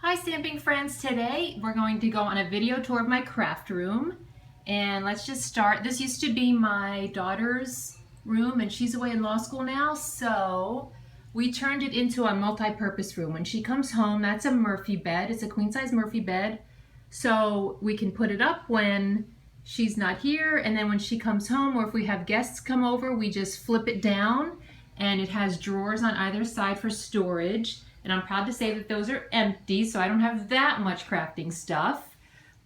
Hi stamping friends, today we're going to go on a video tour of my craft room, and let's just start. This used to be my daughter's room and she's away in law school now, so we turned it into a multi-purpose room. When she comes home, that's a Murphy bed. It's a queen size Murphy bed, so we can put it up when she's not here, and then when she comes home or if we have guests come over, we just flip it down, and it has drawers on either side for storage. And I'm proud to say that those are empty, so I don't have that much crafting stuff.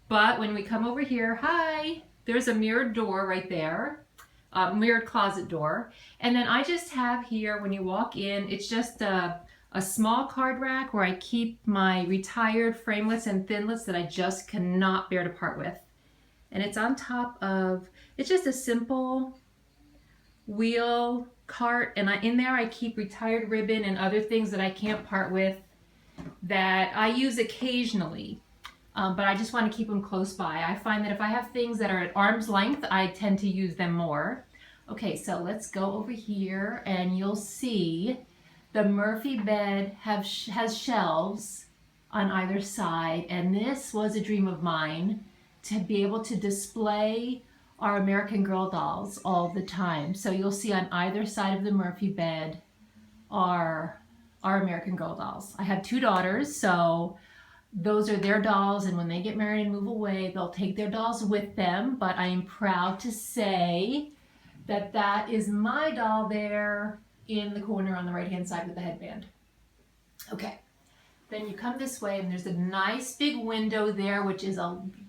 But when we come over here, hi, there's a mirrored door right there, a mirrored closet door. And then I just have here, when you walk in, it's just a small card rack where I keep my retired framelits and thinlits that I just cannot bear to part with. And it's on top of, it's just a simple wheel cart, and in there I keep retired ribbon and other things that I can't part with that I use occasionally, but I just want to keep them close by. I find that if I have things that are at arm's length, I tend to use them more. Okay, so let's go over here and you'll see the Murphy bed has shelves on either side, and this was a dream of mine, to be able to display our American Girl dolls all the time. So you'll see on either side of the Murphy bed are our American Girl dolls. I have two daughters, so those are their dolls, and when they get married and move away, they'll take their dolls with them. But I am proud to say that that is my doll there in the corner on the right hand side with the headband. Okay. Then you come this way and there's a nice big window there, which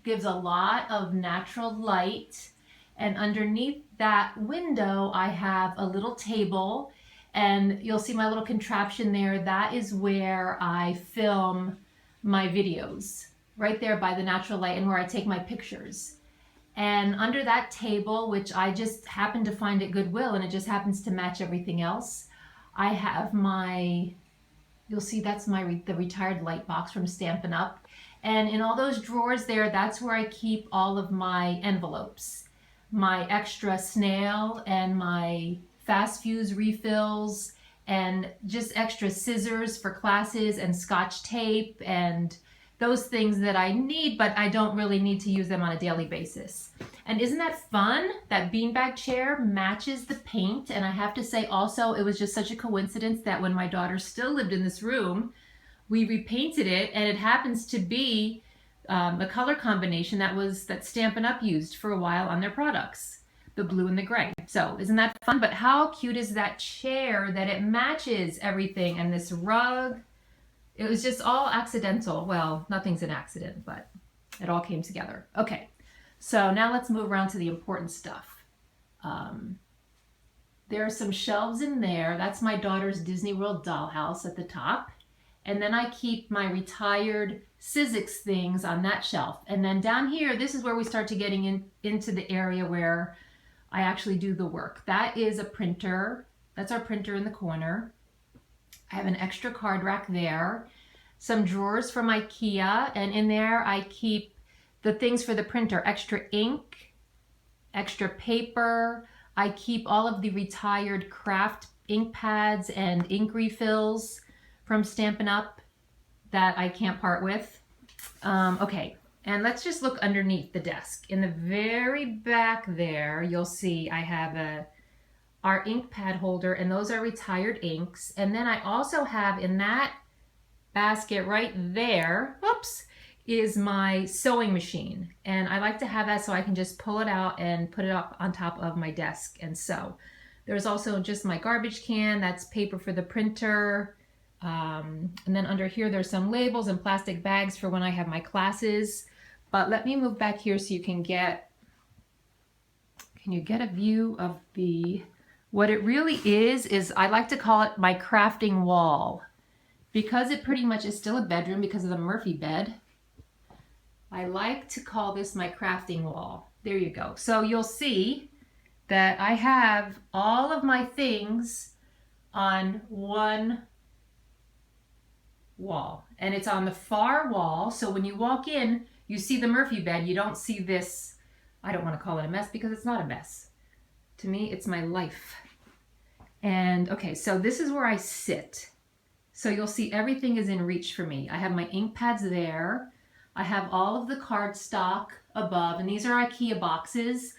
gives a lot of natural light. And underneath that window, I have a little table, and you'll see my little contraption there. That is where I film my videos, right there by the natural light, and where I take my pictures. And under that table, which I just happened to find at Goodwill, and it just happens to match everything else, I have my, you'll see that's the retired light box from Stampin' Up. And in all those drawers there, that's where I keep all of my envelopes, my extra snail and my fast fuse refills, and just extra scissors for classes and scotch tape and those things that I need, but I don't really need to use them on a daily basis. And isn't that fun? That beanbag chair matches the paint. And I have to say also, it was just such a coincidence that when my daughter still lived in this room, we repainted it, and it happens to be a color combination that Stampin' Up used for a while on their products, the blue and the gray. So isn't that fun? But how cute is that chair that it matches everything, and this rug? It was just all accidental. Well, nothing's an accident, but it all came together. Okay, so now let's move around to the important stuff. There are some shelves in there. That's my daughter's Disney World dollhouse at the top. And then I keep my retired Sizzix things on that shelf. And then down here, this is where we start to getting into the area where I actually do the work. That is a printer. That's our printer in the corner. I have an extra card rack there. Some drawers from IKEA. And in there, I keep the things for the printer. Extra ink, extra paper. I keep all of the retired craft ink pads and ink refills from Stampin' Up that I can't part with. Okay, and let's just look underneath the desk. In the very back there, you'll see I have our ink pad holder, and those are retired inks. And then I also have in that basket right there, whoops, is my sewing machine. And I like to have that so I can just pull it out and put it up on top of my desk and sew. There's also just my garbage can, that's paper for the printer. And then under here, there's some labels and plastic bags for when I have my classes. But let me move back here so you can get a view of what it really is I like to call it my crafting wall, because it pretty much is still a bedroom because of the Murphy bed. I like to call this my crafting wall. There you go. So you'll see that I have all of my things on one wall, and it's on the far wall. So when you walk in, you see the Murphy bed. You don't see this, I don't want to call it a mess because it's not a mess. To me, it's my life. And okay, so this is where I sit. So you'll see everything is in reach for me. I have my ink pads there. I have all of the cardstock above, and these are IKEA boxes.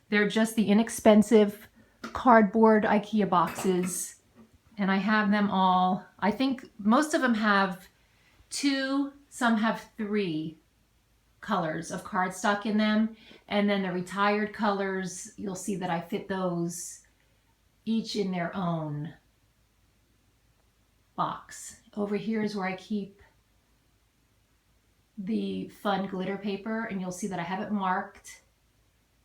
They're just the inexpensive cardboard IKEA boxes, and I have them all. I think most of them have 2, some have 3 colors of cardstock in them, and then the retired colors, you'll see that I fit those each in their own box. Over here is where I keep the fun glitter paper, and you'll see that I have it marked,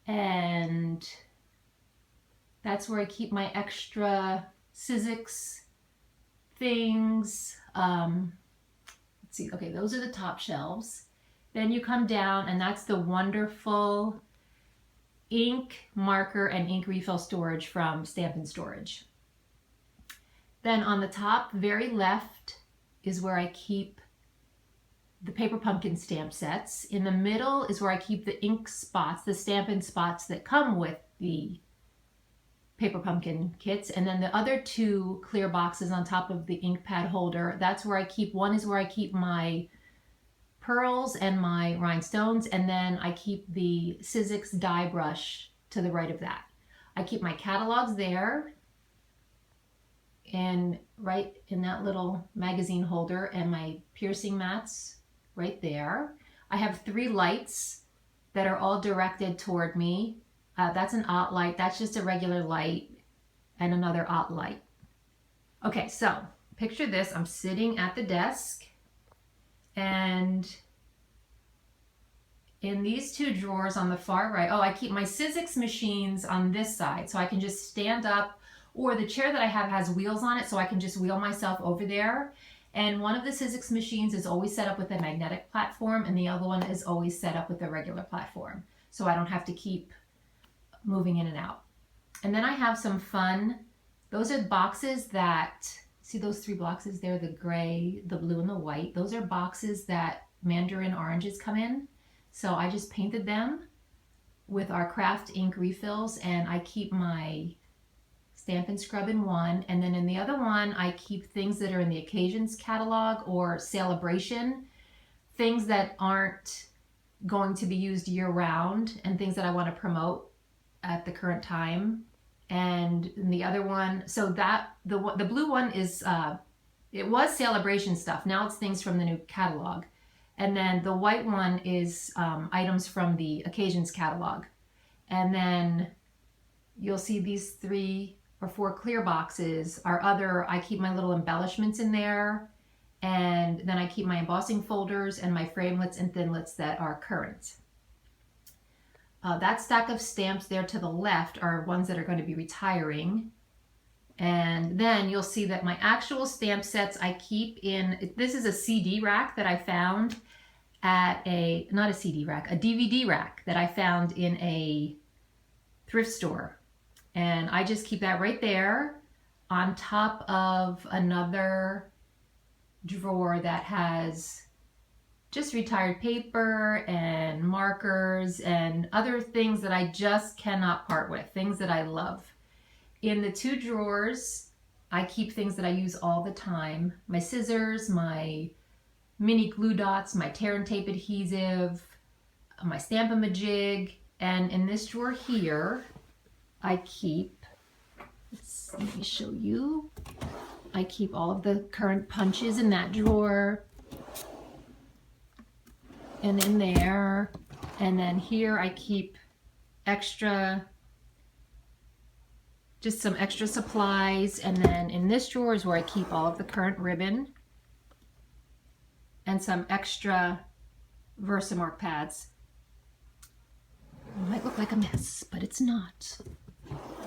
and that's where I keep my extra Sizzix things. Let's see, okay, those are the top shelves. Then you come down, and that's the wonderful ink, marker, and ink refill storage from Stampin' Storage. Then on the top, very left, is where I keep the paper pumpkin stamp sets. In the middle is where I keep the ink spots, the Stampin' spots that come with the paper pumpkin kits. And then the other 2 clear boxes on top of the ink pad holder, that's where I keep, one is where I keep my pearls and my rhinestones, and then I keep the Sizzix die brush to the right of that. I keep my catalogs there, and right in that little magazine holder, and my piercing mats right there. I have 3 lights that are all directed toward me. That's an OT light, that's just a regular light, and another OT light. Okay, so picture this, I'm sitting at the desk, and in these 2 drawers on the far right, I keep my Sizzix machines on this side, so I can just stand up, or the chair that I have has wheels on it, so I can just wheel myself over there. And one of the Sizzix machines is always set up with a magnetic platform, and the other one is always set up with a regular platform, so I don't have to keep moving in and out. And then I have some fun, those are boxes that, see those 3 boxes there, the gray, the blue, and the white? Those are boxes that mandarin oranges come in. So I just painted them with our craft ink refills, and I keep my Stampin' Scrub in one, and then in the other one I keep things that are in the occasions catalog or celebration, things that aren't going to be used year round, and things that I want to promote at the current time. And in the other one, so that the blue one is it was celebration stuff, now it's things from the new catalog. And then the white one is items from the occasions catalog. And then you'll see these 3 or 4 clear boxes are other, I keep my little embellishments in there. And then I keep my embossing folders and my framelits and thinlits that are current. That stack of stamps there to the left are ones that are going to be retiring. And then you'll see that my actual stamp sets I keep in, this is a CD rack that I found at not a CD rack, a DVD rack that I found in a thrift store. And I just keep that right there on top of another drawer that has just retired paper and markers and other things that I just cannot part with, things that I love. In the 2 drawers, I keep things that I use all the time. My scissors, my mini glue dots, my tear and tape adhesive, my Stamp-A-Majig, and in this drawer here, I keep, let me show you, I keep all of the current punches in that drawer, and in there, and then here I keep extra, just some extra supplies, and then in this drawer is where I keep all of the current ribbon and some extra Versamark pads. It might look like a mess, but it's not.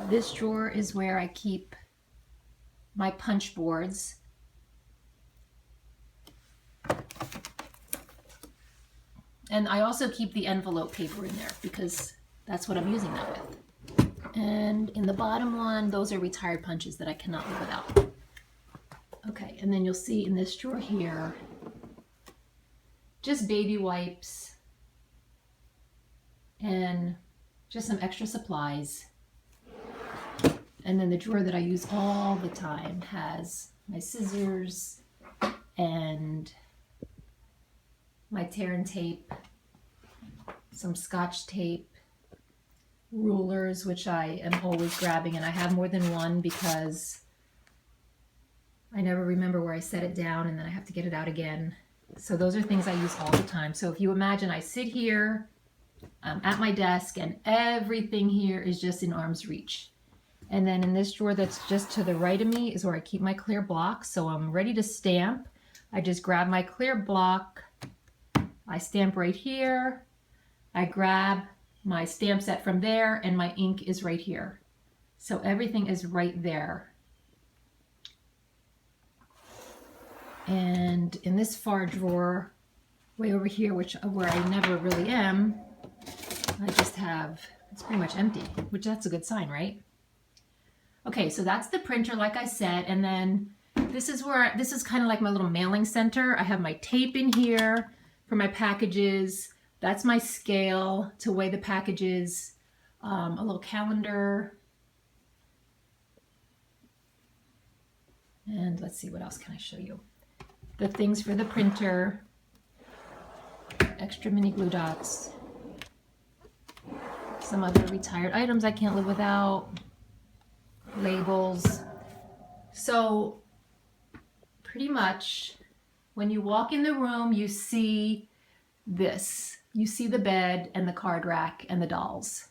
This drawer is where I keep my punch boards. And I also keep the envelope paper in there because that's what I'm using that with. And in the bottom one, those are retired punches that I cannot live without. Okay, and then you'll see in this drawer here, just baby wipes and just some extra supplies. And then the drawer that I use all the time has my scissors and my tear and tape, some Scotch tape, rulers, which I am always grabbing, and I have more than one because I never remember where I set it down and then I have to get it out again. So those are things I use all the time. So if you imagine I sit here at my desk and everything here is just in arm's reach. And then in this drawer that's just to the right of me is where I keep my clear block. So I'm ready to stamp. I just grab my clear block, I stamp right here, I grab my stamp set from there, and my ink is right here. So everything is right there. And in this far drawer, way over here, where I never really am, I just have, it's pretty much empty, which that's a good sign, right? Okay, so that's the printer, like I said, and then this is kind of like my little mailing center. I have my tape in here for my packages. That's my scale to weigh the packages, a little calendar. And let's see, what else can I show you? The things for the printer, extra mini glue dots, some other retired items I can't live without, labels. So pretty much when you walk in the room, you see this. You see the bed and the card rack and the dolls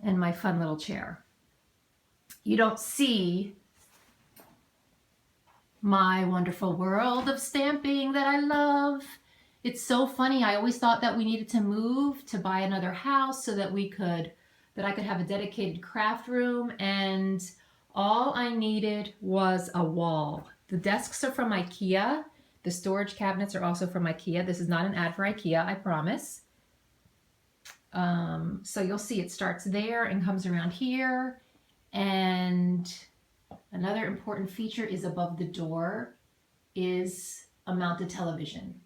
and my fun little chair. You don't see my wonderful world of stamping that I love. It's so funny. I always thought that we needed to move to buy another house so that I could have a dedicated craft room, and all I needed was a wall. The desks are from IKEA. The storage cabinets are also from IKEA. This is not an ad for IKEA, I promise. So you'll see it starts there and comes around here. And another important feature is above the door is a mounted television.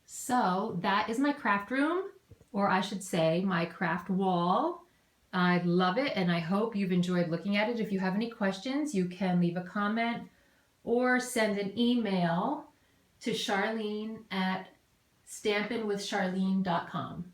So that is my craft room, or I should say my craft wall. I love it, and I hope you've enjoyed looking at it. If you have any questions, you can leave a comment or send an email to Charlene at stampinwithcharlene.com.